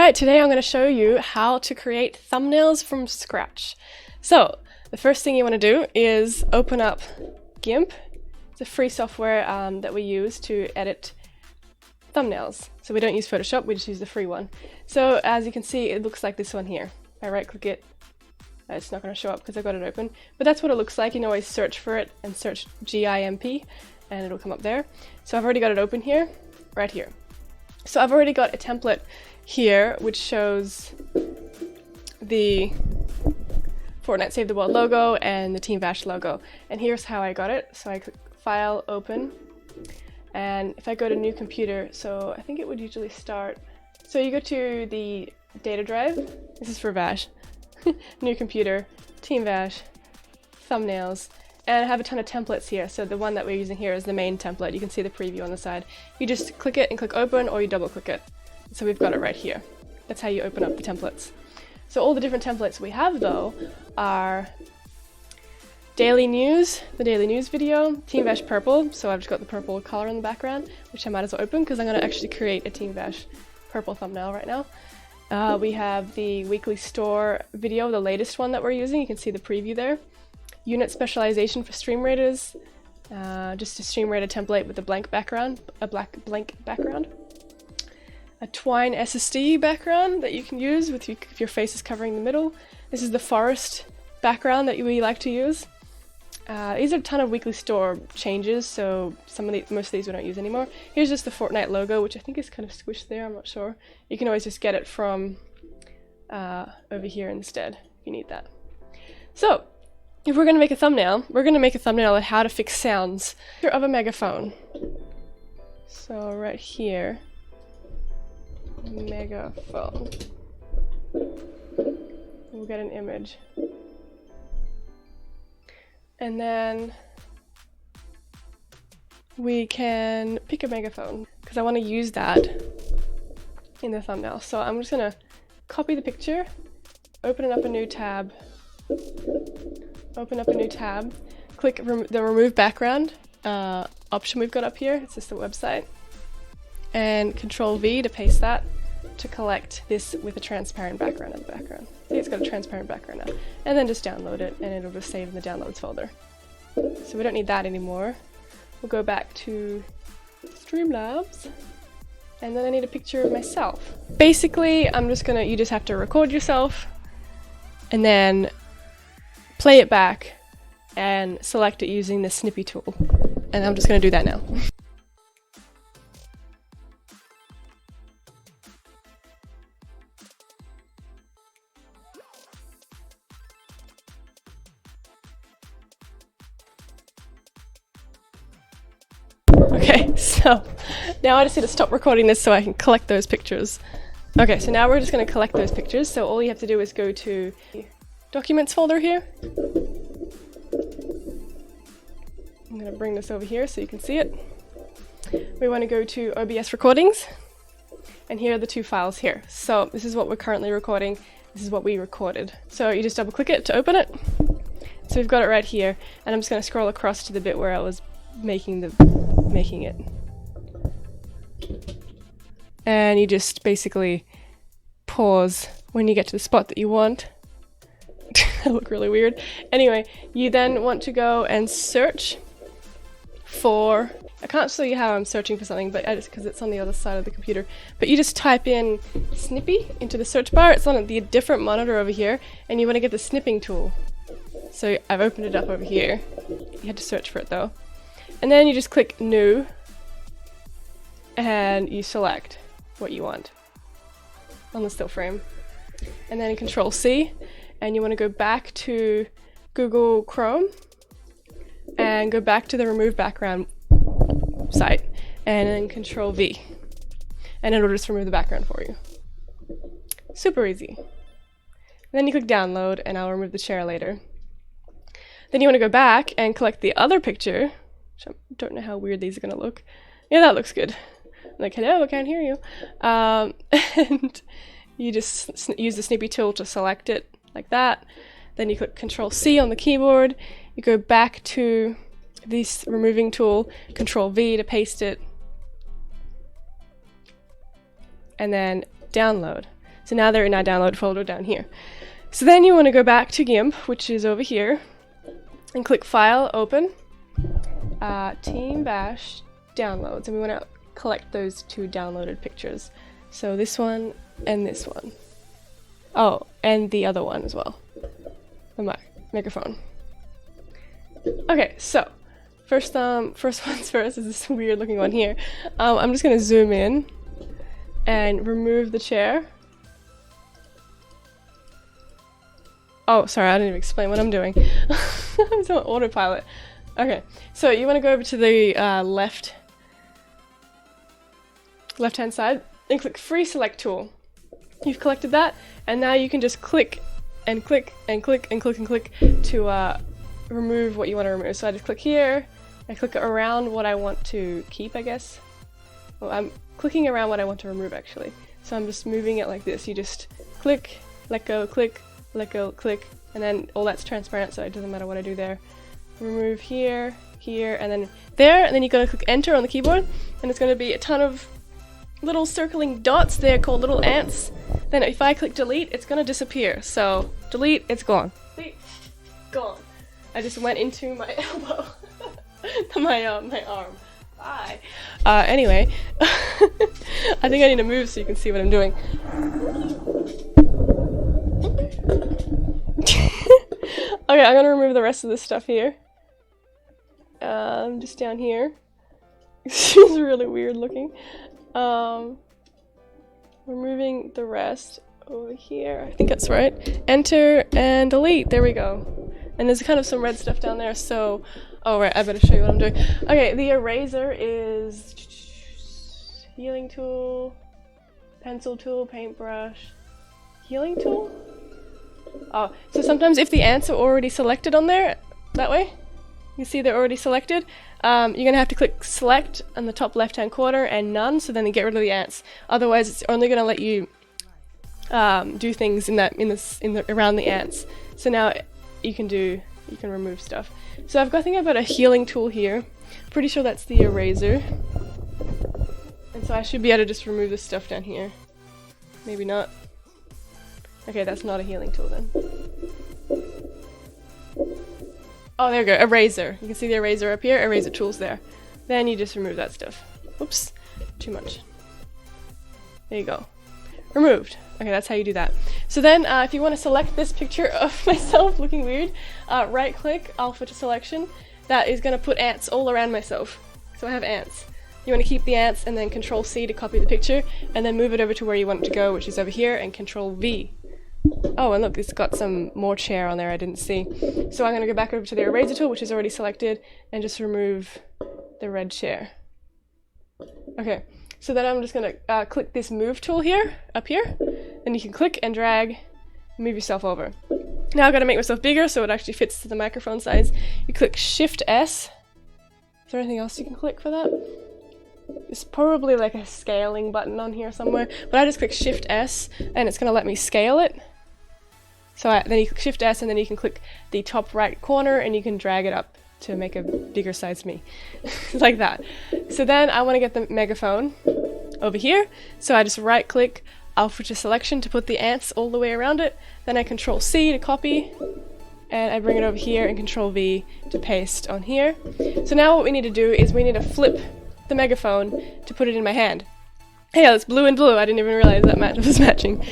Alright, today I'm going to show you how to create thumbnails from scratch. So, the first thing you want to do is open up GIMP. It's a free software that we use to edit thumbnails. So we don't use Photoshop, we just use the free one. So as you can see, it looks like this one here. I right click it, it's not going to show up because I've got it open, but that's what it looks like. You can always search for it and search GIMP and it'll come up there. So I've already got it open here, right here. So I've already got a template here which shows the Fortnite Save the World logo and the Team Vash logo. And here's how I got it. So I click File, Open, and if I go to New Computer, so I think it would usually start, so you go to the data drive, this is for Vash, New Computer, Team Vash, Thumbnails, and I have a ton of templates here. So the one that we're using here is the main template. You can see the preview on the side. You just click it and click Open, or you double click it. So we've got it right here. That's how you open up the templates. So all the different templates we have though are daily news, the daily news video, Team Vash purple, so I've just got the purple color in the background, which I might as well open because I'm going to actually create a Team Vash purple thumbnail right now. We have the weekly store video, the latest one that we're using. You can see the preview there. Unit specialization for stream raiders, just a stream raider template with a blank background, blank background. A Twine SSD background that you can use with if your face is covering the middle. This is the forest background that we like to use. These are a ton of weekly store changes, so most of these we don't use anymore. Here's just the Fortnite logo, which I think is kind of squished there, I'm not sure. You can always just get it from over here instead, if you need that. So, if we're going to make a thumbnail, we're going to make a thumbnail on how to fix sounds of a megaphone. So right here, megaphone. We'll get an image. And then we can pick a megaphone because I want to use that in the thumbnail. So I'm just going to copy the picture, open up a new tab, click the remove background option we've got up here. It's just the website. And Control V to paste that to collect this with a transparent background in the background. See, it's got a transparent background now. And then just download it and it'll just save in the downloads folder. So we don't need that anymore. We'll go back to Streamlabs and then I need a picture of myself. Basically, you just have to record yourself and then play it back and select it using the Snippy tool. And I'm just gonna do that now. Okay, so now I just need to stop recording this so I can collect those pictures. Okay, so now we're just going to collect those pictures. So all you have to do is go to the Documents folder here. I'm going to bring this over here so you can see it. We want to go to OBS recordings. And here are the two files here. So this is what we're currently recording. This is what we recorded. So you just double click it to open it. So we've got it right here. And I'm just going to scroll across to the bit where I was making it. And you just basically pause when you get to the spot that you want. I look really weird. Anyway, you then want to go and search for, I can't show you how I'm searching for something, but because it's on the other side of the computer, but you just type in Snippy into the search bar. It's on the different monitor over here, and you want to get the snipping tool. So I've opened it up over here. You had to search for it though. And then you just click New, and you select what you want on the still frame. And then Control C, and you want to go back to Google Chrome, and go back to the Remove Background site, and then Control V. And it'll just remove the background for you. Super easy. And then you click Download, and I'll remove the chair later. Then you want to go back and collect the other picture, which I don't know how weird these are going to look. Yeah, that looks good. Like, hello, I can't hear you. And you just use the Snippy tool to select it like that. Then you click Control C on the keyboard. You go back to this removing tool, Control V to paste it. And then download. So now they're in our download folder down here. So then you want to go back to GIMP, which is over here, and click File, Open, Team Bash Downloads, and we want to collect those 2 downloaded pictures. So this one and this one. Oh, and the other one as well. The microphone. Okay, so first one's first is this weird looking one here. I'm just gonna zoom in and remove the chair. Oh, sorry, I didn't even explain what I'm doing. I'm on autopilot. Okay, so you want to go over to the left-hand side and click Free Select Tool. You've collected that, and now you can just click and click and click and click and click to remove what you want to remove. So I just click here, I click around what I want to keep, I guess. Well, I'm clicking around what I want to remove actually. So I'm just moving it like this. You just click, let go, click, let go, click, and then all that's transparent, so it doesn't matter what I do there. Remove here, here, and then there, and then you're going to click Enter on the keyboard, and it's going to be a ton of little circling dots there called little ants. Then if I click delete, it's going to disappear. So delete, it's gone. Delete, gone. I just went into my elbow, my arm. Bye. Anyway, I think I need to move so you can see what I'm doing. Okay, I'm gonna remove the rest of this stuff here. Just down here. It's really weird looking. Removing the rest over here. I think that's right. Enter and delete. There we go. And there's kind of some red stuff down there, so... Oh, right, I better show you what I'm doing. Okay, the eraser is... Healing tool, pencil tool, paintbrush, healing tool? Oh, so sometimes if the ants are already selected on there, that way, you see they're already selected, you're going to have to click select on the top left hand corner and none, so then you get rid of the ants. Otherwise it's only going to let you do things around the ants. So now you can remove stuff. So I think I've got a healing tool here. Pretty sure that's the eraser. And so I should be able to just remove this stuff down here. Maybe not. Okay, that's not a healing tool then. Oh, there we go, eraser. You can see the eraser up here, eraser tool's there. Then you just remove that stuff. Oops, too much. There you go. Removed. Okay, that's how you do that. So then, if you want to select this picture of myself looking weird, right click, alpha to selection. That is going to put ants all around myself. So I have ants. You want to keep the ants and then Control C to copy the picture, and then move it over to where you want it to go, which is over here, and Control V. Oh, and look, it's got some more chair on there I didn't see. So I'm going to go back over to the eraser tool, which is already selected, and just remove the red chair. Okay, so then I'm just going to click this move tool here, up here, and you can click and drag, move yourself over. Now I've got to make myself bigger so it actually fits to the microphone size. You click Shift S. Is there anything else you can click for that? There's probably like a scaling button on here somewhere, but I just click Shift S and it's going to let me scale it. So then you click Shift S and then you can click the top right corner and you can drag it up to make a bigger size me. Like that. So then I want to get the megaphone over here. So I just right click, alpha to selection to put the ants all the way around it. Then I Control C to copy. And I bring it over here and Control V to paste on here. So now what we need to do is we need to flip the megaphone to put it in my hand. Hey, it's blue and blue. I didn't even realize that was matching.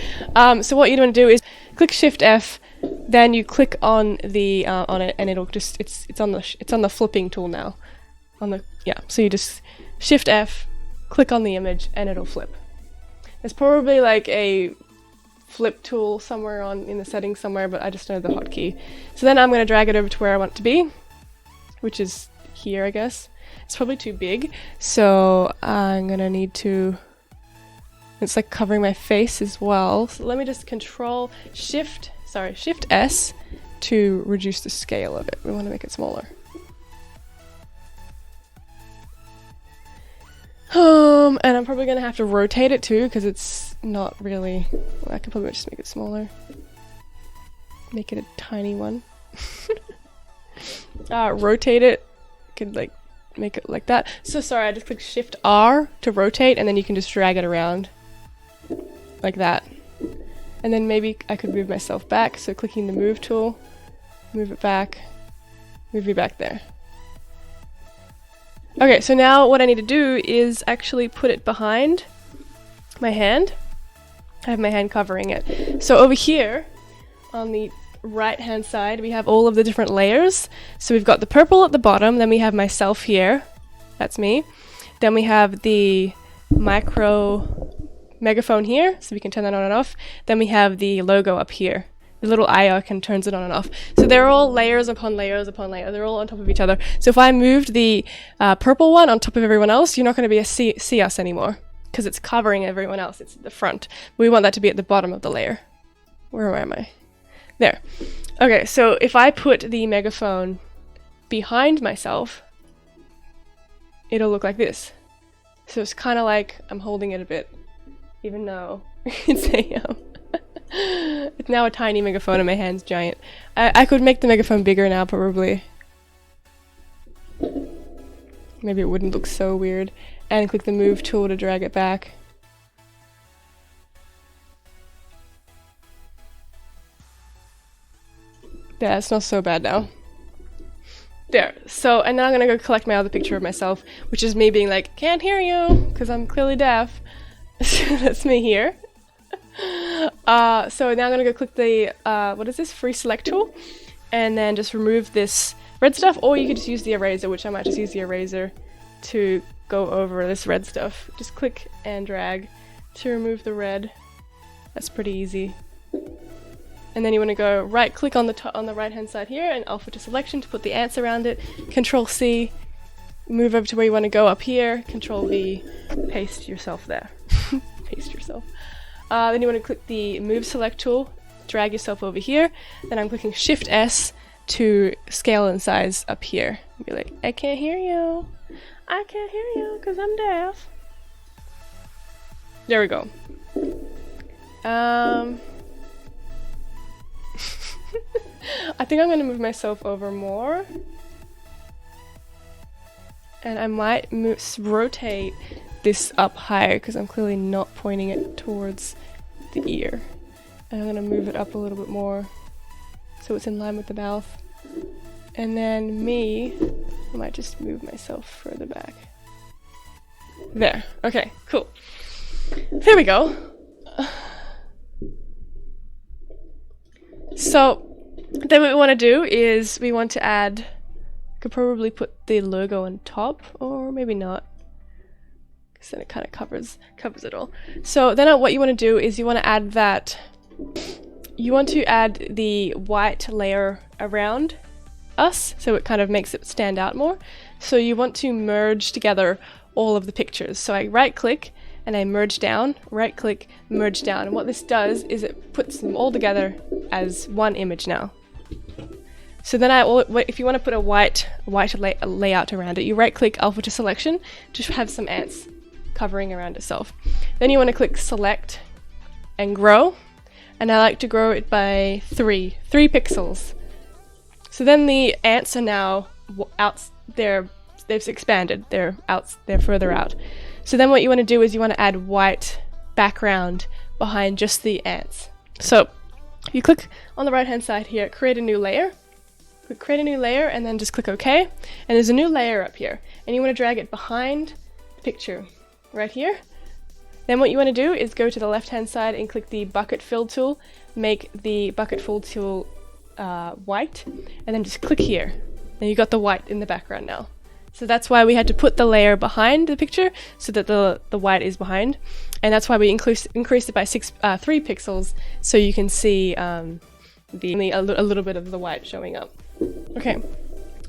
So what you want to do is click Shift F, then you click on the on it, and it'll just it's on the flipping tool now. So you just Shift F, click on the image, and it'll flip. There's probably like a flip tool somewhere in the settings somewhere, but I just know the hotkey. So then I'm going to drag it over to where I want it to be, which is here, I guess. It's probably too big, so I'm gonna need to... It's like covering my face as well. So let me just Shift S to reduce the scale of it. We want to make it smaller. And I'm probably gonna have to rotate it too, because it's not really... I can probably just make it smaller. Make it a tiny one. Rotate it. Could like make it like that. So sorry, I just clicked Shift R to rotate, and then you can just drag it around like that. And then maybe I could move myself back, so clicking the move tool, move it back, move you back there. Okay, so now what I need to do is actually put it behind my hand. I have my hand covering it. So over here, on the right hand side, we have all of the different layers. So we've got the purple at the bottom, then we have myself here, that's me. Then we have the micro megaphone here, so we can turn that on and off. Then we have the logo up here. The little eye icon turns it on and off. So they're all layers upon layers upon layers. They're all on top of each other. So if I moved the purple one on top of everyone else, you're not going to be able to see us anymore because it's covering everyone else. It's at the front. We want that to be at the bottom of the layer. Where am I? There. Okay, so if I put the megaphone behind myself, it'll look like this. So it's kind of like I'm holding it a bit, even though it's it's now a tiny megaphone and my hand's giant. I could make the megaphone bigger now, probably. Maybe it wouldn't look so weird. And click the move tool to drag it back. Yeah, it's not so bad now. There. So, and now I'm gonna go collect my other picture of myself, which is me being like, can't hear you, because I'm clearly deaf. So that's me here. So now I'm gonna go click the, what is this, free select tool, and then just remove this red stuff, or you could just use the eraser, which I might just use the eraser to go over this red stuff. Just click and drag to remove the red. That's pretty easy. And then you want to go right click on the right hand side here and alpha to selection to put the ants around it. Control C, move over to where you want to go up here. Control V, paste yourself there. Paste yourself. Then you want to click the move select tool, drag yourself over here. Then I'm clicking Shift S to scale in size up here. Be like, I can't hear you. I can't hear you because I'm deaf. There we go. I think I'm going to move myself over more. And I might rotate this up higher because I'm clearly not pointing it towards the ear. And I'm going to move it up a little bit more so it's in line with the mouth. And then I might just move myself further back. There. Okay, cool. There we go. So then what we want to do is we want to add, could probably put the logo on top, or maybe not, because then it kind of covers it all. So then what you want to do is you want to add the white layer around us, so it kind of makes it stand out more. So you want to merge together all of the pictures. So I right click and I merge down, right click, merge down. And what this does is it puts them all together as one image now. So then if you want to put a white layout around it, you right click alpha to selection to have some ants covering around itself. Then you want to click select and grow. And I like to grow it by 3 pixels. So then the ants are now they've expanded, they're further out. So then what you want to do is you want to add white background behind just the ants. So you click on the right hand side here, create a new layer. Click create a new layer and then just click OK. And there's a new layer up here. And you want to drag it behind the picture right here. Then what you want to do is go to the left hand side and click the bucket fill tool, make the bucket fill tool white, and then just click here. And you got the white in the background now. So that's why we had to put the layer behind the picture so that the white is behind. And that's why we increased it by 3 pixels so you can see a little bit of the white showing up. Okay,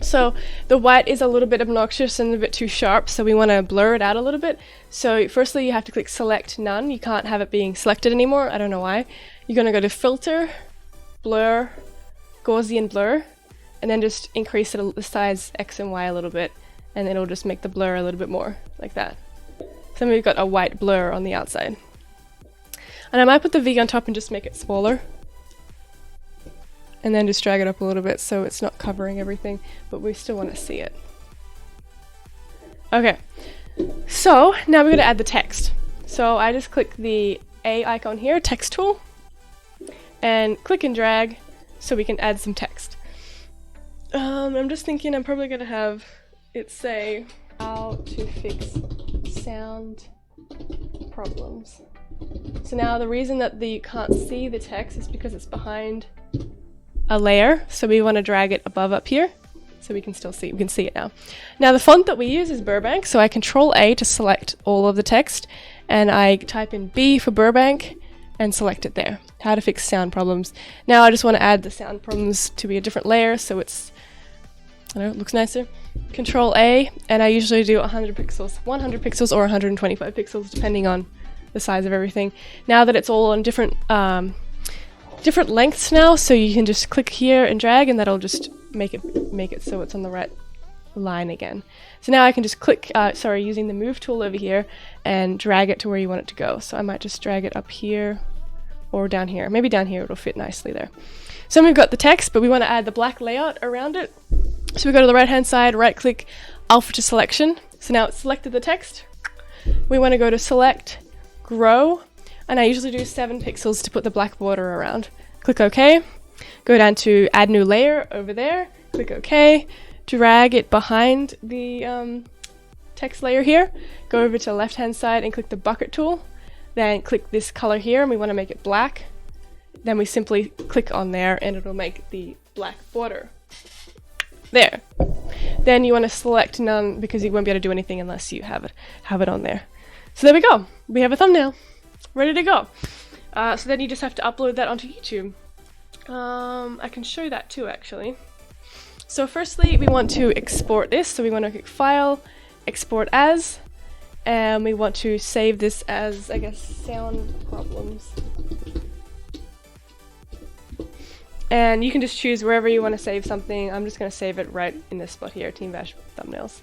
so the white is a little bit obnoxious and a bit too sharp, so we want to blur it out a little bit. So firstly you have to click select none. You can't have it being selected anymore. I don't know why. You're going to go to filter, blur, Gaussian blur, and then just increase the size X and Y a little bit, and it'll just make the blur a little bit more, like that. So we've got a white blur on the outside. And I might put the V on top and just make it smaller. And then just drag it up a little bit so it's not covering everything, but we still want to see it. Okay, so now we're going to add the text. So I just click the A icon here, text tool, and click and drag so we can add some text. I'm just thinking I'm probably going to have it say how to fix sound problems. So now the reason that you can't see the text is because it's behind a layer, so we want to drag it above up here so we can still see, we can see it now. Now the font that we use is Burbank, so I Control A to select all of the text, and I type in B for Burbank and select it there. How to fix sound problems. Now I just want to add the sound problems to be a different layer so it's, I don't know, it looks nicer. Control A, and I usually do 100 pixels or 125 pixels depending on the size of everything. Now that it's all on different lengths now, so you can just click here and drag, and that'll just make it so it's on the right line again. So now I can just click, using the move tool over here, and drag it to where you want it to go. So I might just drag it up here or down here. Maybe down here it'll fit nicely there. So we've got the text, but we want to add the black layout around it. So we go to the right hand side, right click, alpha to selection. So now it's selected the text. We want to go to select, grow, and I usually do 7 pixels to put the black border around. Click OK, go down to add new layer over there, click OK, drag it behind the text layer here, go over to the left hand side and click the bucket tool, then click this color here and we want to make it black. Then we simply click on there and it'll make the black border. There. Then you want to select none because you won't be able to do anything unless you have it on there. So there we go. We have a thumbnail ready to go. So then you just have to upload that onto YouTube. I can show you that too actually. So firstly we want to export this. So we want to click File, Export As, and we want to save this as, I guess, sound problems. And you can just choose wherever you want to save something. I'm just going to save it right in this spot here, Team Vash Thumbnails.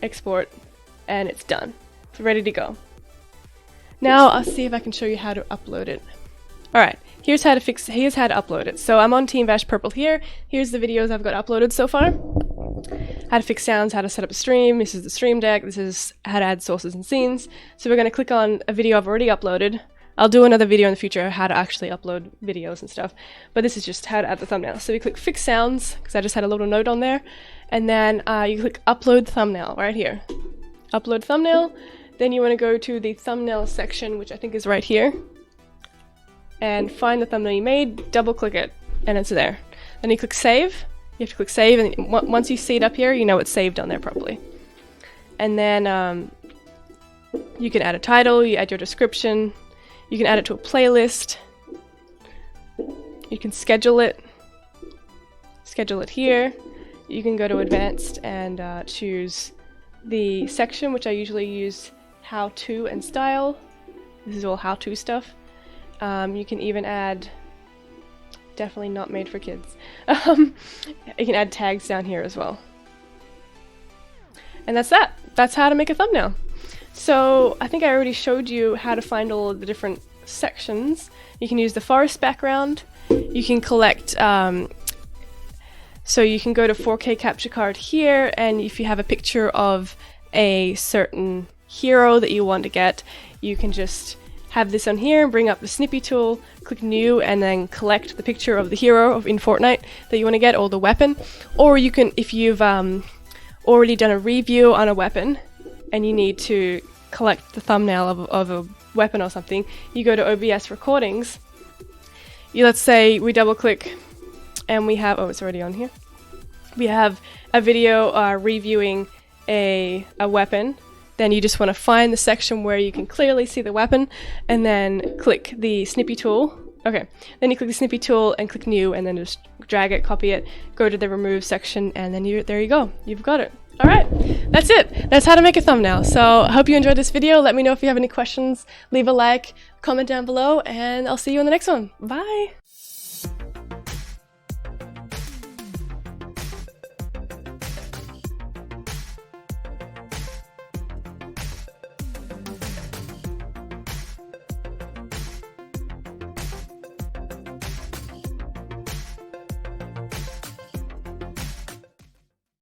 Export, and it's done. It's ready to go. Now I'll see if I can show you how to upload it. Alright, here's how to upload it. So I'm on Team Vash Purple here. Here's the videos I've got uploaded so far. How to fix sounds, how to set up a stream, this is the stream deck, this is how to add sources and scenes. So we're going to click on a video I've already uploaded. I'll do another video in the future how to actually upload videos and stuff, but this is just how to add the thumbnail. So we click Fix Sounds, because I just had a little note on there, and then you click Upload Thumbnail right here. Upload Thumbnail, then you want to go to the thumbnail section, which I think is right here, and find the thumbnail you made, double click it, and it's there. Then you click Save, you have to click Save, and once you see it up here, you know it's saved on there properly. And then you can add a title, you add your description, you can add it to a playlist, you can schedule it here, you can go to advanced and choose the section, which I usually use how to and style. This is all how to stuff. You can even add, definitely not made for kids, you can add tags down here as well. And that's that. That's how to make a thumbnail. So I think I already showed you how to find all of the different sections. You can use the forest background. You can collect, so you can go to 4K capture card here, and if you have a picture of a certain hero that you want to get, you can just have this on here and bring up the snippy tool, click new, and then collect the picture of the hero in Fortnite that you want to get, or the weapon. Or you can, if you've already done a review on a weapon, and you need to collect the thumbnail of a weapon or something, you go to OBS recordings. Let's say we double click and we have, oh, it's already on here. We have a video reviewing a weapon. Then you just want to find the section where you can clearly see the weapon and then click the snippy tool. Okay, then you click the snippy tool and click new, and then just drag it, copy it, go to the remove section, and then there you go. You've got it. Alright, that's it. That's how to make a thumbnail. So I hope you enjoyed this video. Let me know if you have any questions. Leave a like, comment down below, and I'll see you in the next one. Bye!